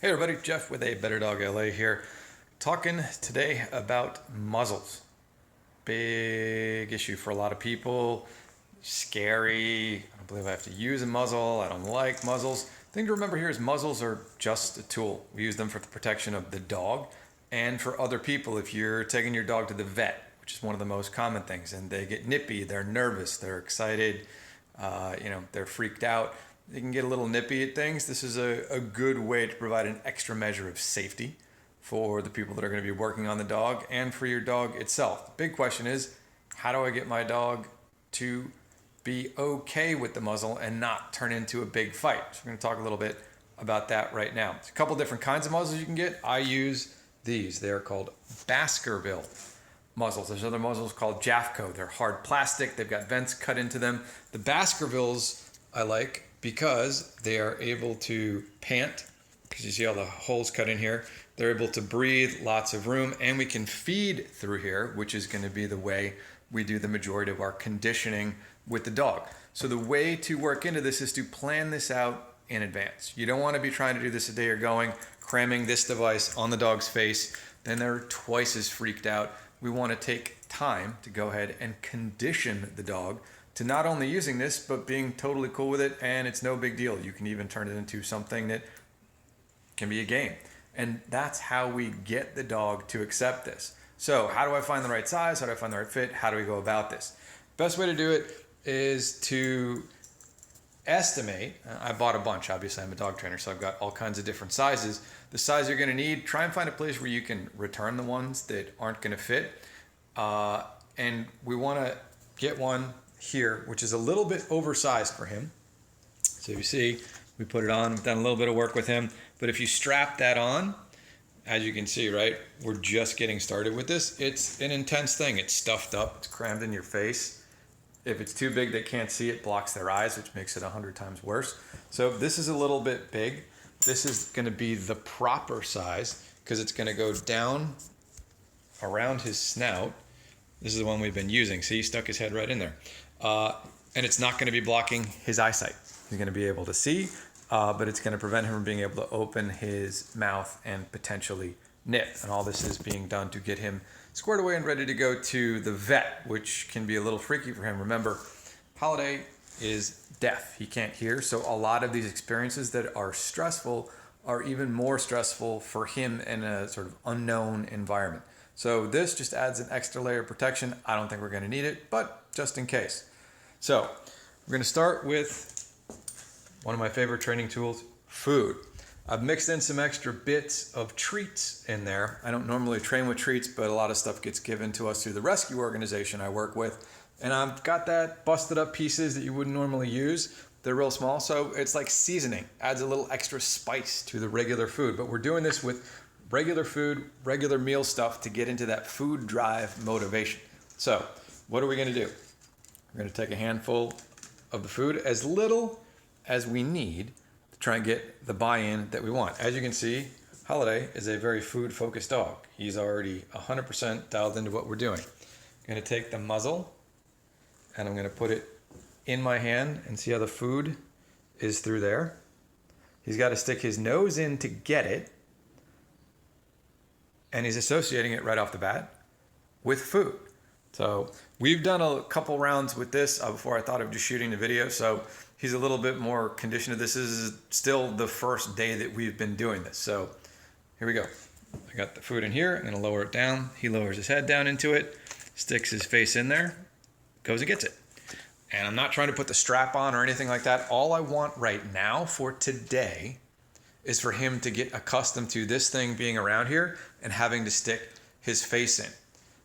Hey everybody, Jeff with a Better Dog LA here, talking today about muzzles. Big issue for a lot of people. Scary. I don't believe I have to use a muzzle. I don't like muzzles. The thing to remember here is muzzles are just a tool. We use them for the protection of the dog and for other people. If you're taking your dog to the vet, which is one of the most common things, and they get nippy, they're nervous, they're excited, they're freaked out. They can get a little nippy at things. This is a good way to provide an extra measure of safety for the people that are going to be working on the dog and for your dog itself. The big question is, how do I get my dog to be okay with the muzzle and not turn into a big fight? So we're going to talk a little bit about that right now. There's a couple different kinds of muzzles you can get. I use these. They're called Baskerville muzzles. There's other muzzles called Jafco. They're hard plastic. They've got vents cut into them. The Baskervilles I like because they are able to pant, because you see all the holes cut in here. They're able to breathe, lots of room, and we can feed through here, which is going to be the way we do the majority of our conditioning with the dog. So the way to work into this is to plan this out in advance. You don't want to be trying to do this a day you're going, cramming this device on the dog's face, then they're twice as freaked out. We want to take time to go ahead and condition the dog to not only using this, but being totally cool with it, and it's no big deal. You can even turn it into something that can be a game. And that's how we get the dog to accept this. So how do I find the right size? How do I find the right fit? How do we go about this? Best way to do it is to estimate. I bought a bunch. Obviously, I'm a dog trainer, so I've got all kinds of different sizes. The size you're going to need, try and find a place where you can return the ones that aren't going to fit. And we want to get one here, which is a little bit oversized for him. So you see, we put it on, we've done a little bit of work with him. But if you strap that on, as you can see, right, we're just getting started with this. It's an intense thing. It's stuffed up, it's crammed in your face. If it's too big, they can't see it, blocks their eyes, which makes it 100 times worse. So this is a little bit big. This is going to be the proper size because it's going to go down around his snout. This is the one we've been using. See, he stuck his head right in there. And it's not going to be blocking his eyesight. He's going to be able to see, but it's going to prevent him from being able to open his mouth and potentially nip. And all this is being done to get him squared away and ready to go to the vet, which can be a little freaky for him. Remember, Holiday is deaf. He can't hear. So a lot of these experiences that are stressful are even more stressful for him in a sort of unknown environment. So this just adds an extra layer of protection. I don't think we're going to need it, but just in case. So we're going to start with one of my favorite training tools, food. I've mixed in some extra bits of treats in there. I don't normally train with treats, but a lot of stuff gets given to us through the rescue organization I work with. And I've got that busted up pieces that you wouldn't normally use. They're real small, so it's like seasoning. Adds a little extra spice to the regular food. But we're doing this with regular food, regular meal stuff to get into that food drive motivation. So what are we going to do? We're going to take a handful of the food, as little as we need to try and get the buy-in that we want. As you can see, Holiday is a very food-focused dog. He's already 100% dialed into what we're doing. I'm going to take the muzzle and I'm going to put it in my hand and see how the food is through there. He's got to stick his nose in to get it, and he's associating it right off the bat with food. So we've done a couple rounds with this before I thought of just shooting the video. So he's a little bit more conditioned. This is still the first day that we've been doing this. So here we go. I got the food in here. I'm going to lower it down. He lowers his head down into it, sticks his face in there, goes and gets it. And I'm not trying to put the strap on or anything like that. All I want right now for today is for him to get accustomed to this thing being around here and having to stick his face in.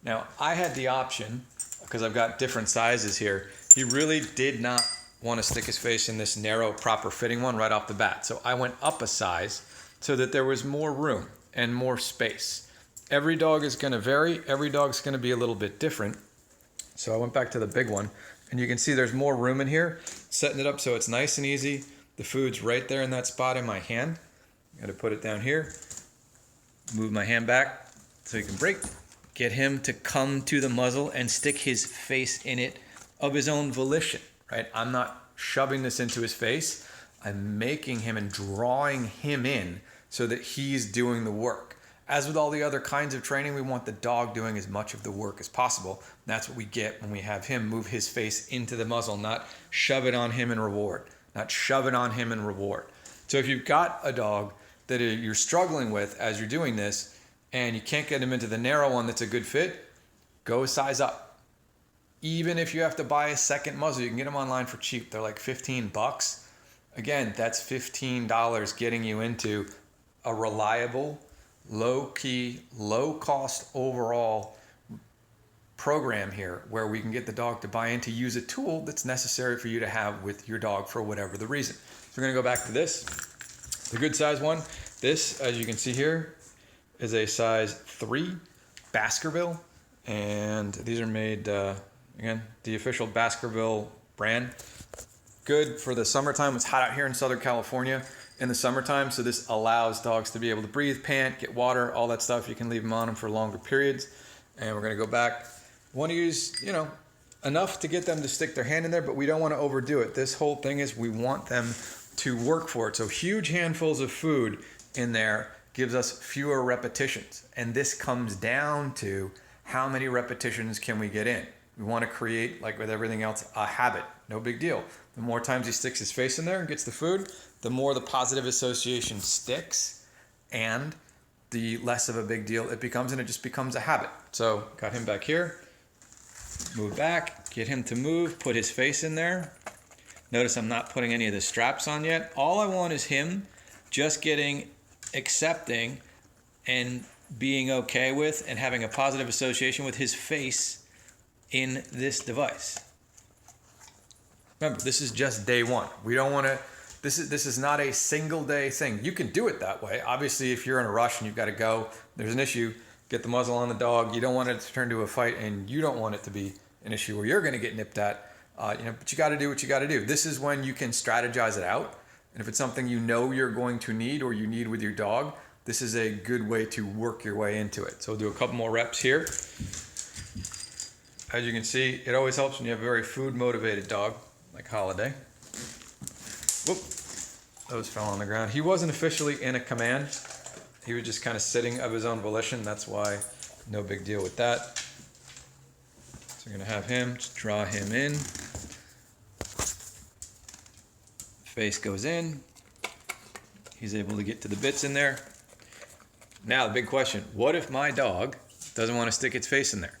Now, I had the option, because I've got different sizes here. He really did not want to stick his face in this narrow, proper fitting one right off the bat. So I went up a size so that there was more room and more space. Every dog is going to vary. Every dog's going to be a little bit different. So I went back to the big one, and you can see there's more room in here, setting it up so it's nice and easy. The food's right there in that spot in my hand. I'm going to put it down here, move my hand back so he can break. Get him to come to the muzzle and stick his face in it of his own volition, right? I'm not shoving this into his face. I'm making him and drawing him in so that he's doing the work. As with all the other kinds of training, we want the dog doing as much of the work as possible. That's what we get when we have him move his face into the muzzle, not shove it on him and reward. Not shove it on him and reward. So if you've got a dog that you're struggling with as you're doing this and you can't get him into the narrow one that's a good fit, go a size up. Even if you have to buy a second muzzle, you can get them online for cheap. They're like $15. Again, that's $15 getting you into a reliable, low-key, low-cost overall program here where we can get the dog to buy in to use a tool that's necessary for you to have with your dog for whatever the reason. So we're going to go back to this. The good size one. This, as you can see here, is a size 3 Baskerville. And these are made, again, the official Baskerville brand. Good for the summertime. It's hot out here in Southern California in the summertime, so this allows dogs to be able to breathe, pant, get water, all that stuff. You can leave them on them for longer periods. And we're going to go back. We want to use, enough to get them to stick their hand in there, but we don't want to overdo it. This whole thing is we want them to work for it. So huge handfuls of food in there gives us fewer repetitions. And this comes down to how many repetitions can we get in. We want to create, like with everything else, a habit. No big deal. The more times he sticks his face in there and gets the food, the more the positive association sticks and the less of a big deal it becomes, and it just becomes a habit. So got him back here, move back, get him to move, put his face in there. Notice I'm not putting any of the straps on yet. All I want is him just accepting and being okay with and having a positive association with his face in this device. Remember, this is just day one. We don't want to, this is not a single day thing. You can do it that way. Obviously, if you're in a rush and you've got to go, there's an issue, get the muzzle on the dog. You don't want it to turn to a fight, and you don't want it to be an issue where you're going to get nipped at. But you got to do what you got to do. This is when you can strategize it out. And if it's something you know you're going to need or you need with your dog, this is a good way to work your way into it. So we'll do a couple more reps here. As you can see, it always helps when you have a very food-motivated dog, like Holiday. Whoop, those fell on the ground. He wasn't officially in a command. He was just kind of sitting of his own volition. That's why no big deal with that. So we're going to have him, just draw him in. Face goes in. He's able to get to the bits in there. Now the big question, what if my dog doesn't want to stick its face in there?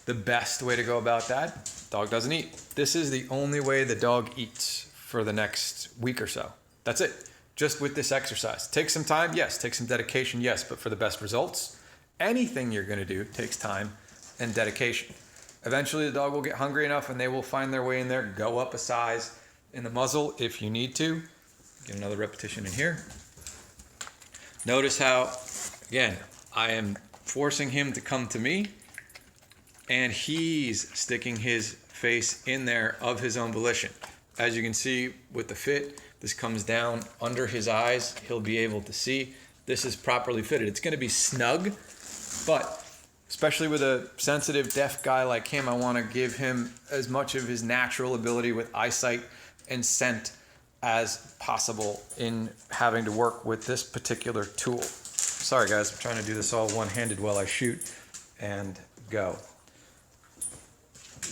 The best way to go about that, dog doesn't eat. This is the only way the dog eats for the next week or so. That's it. Just with this exercise. Take some time, yes. Take some dedication, yes. But for the best results, anything you're going to do takes time and dedication. Eventually the dog will get hungry enough and they will find their way in there. Go up a size in the muzzle if you need to. Get another repetition in here. Notice how, again, I am forcing him to come to me and he's sticking his face in there of his own volition. As you can see with the fit, this comes down under his eyes. He'll be able to see this is properly fitted. It's going to be snug, but especially with a sensitive deaf guy like him, I want to give him as much of his natural ability with eyesight and scent as possible in having to work with this particular tool. Sorry guys, I'm trying to do this all one-handed while I shoot and go.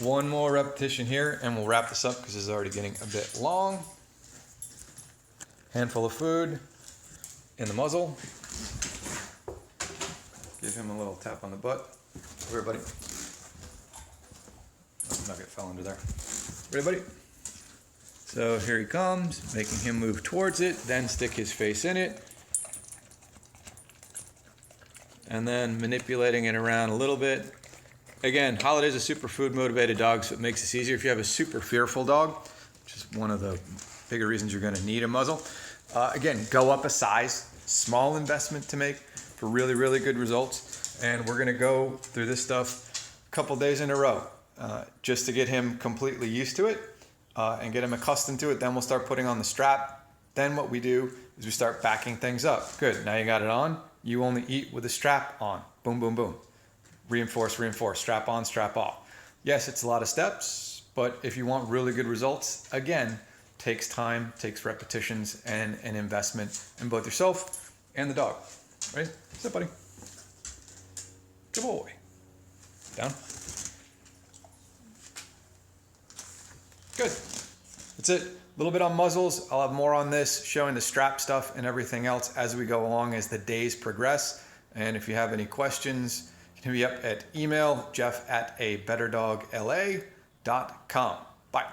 One more repetition here and we'll wrap this up because this is already getting a bit long. Handful of food in the muzzle. Give him a little tap on the butt. Over here, buddy. Oh, nugget fell under there. Ready, buddy? So here he comes, making him move towards it, then stick his face in it. And then manipulating it around a little bit. Again, Holiday's a super food motivated dog, so it makes this easier. If you have a super fearful dog, which is one of the bigger reasons you're going to need a muzzle, again, go up a size. Small investment to make for really, really good results. And we're going to go through this stuff a couple days in a row just to get him completely used to it and get him accustomed to it. Then we'll start putting on the strap. Then what we do is we start backing things up. Good. Now you got it on. You only eat with a strap on. Boom, boom, boom. Reinforce, reinforce. Strap on, strap off. Yes, it's a lot of steps, but if you want really good results, again, takes time, takes repetitions, and an investment in both yourself and the dog. Ready? Sit, buddy. Good boy. Down. Good. That's it. A little bit on muzzles. I'll have more on this, showing the strap stuff and everything else as we go along as the days progress. And if you have any questions, you can hit me up at email, jeff@abetterdogla.com. Bye.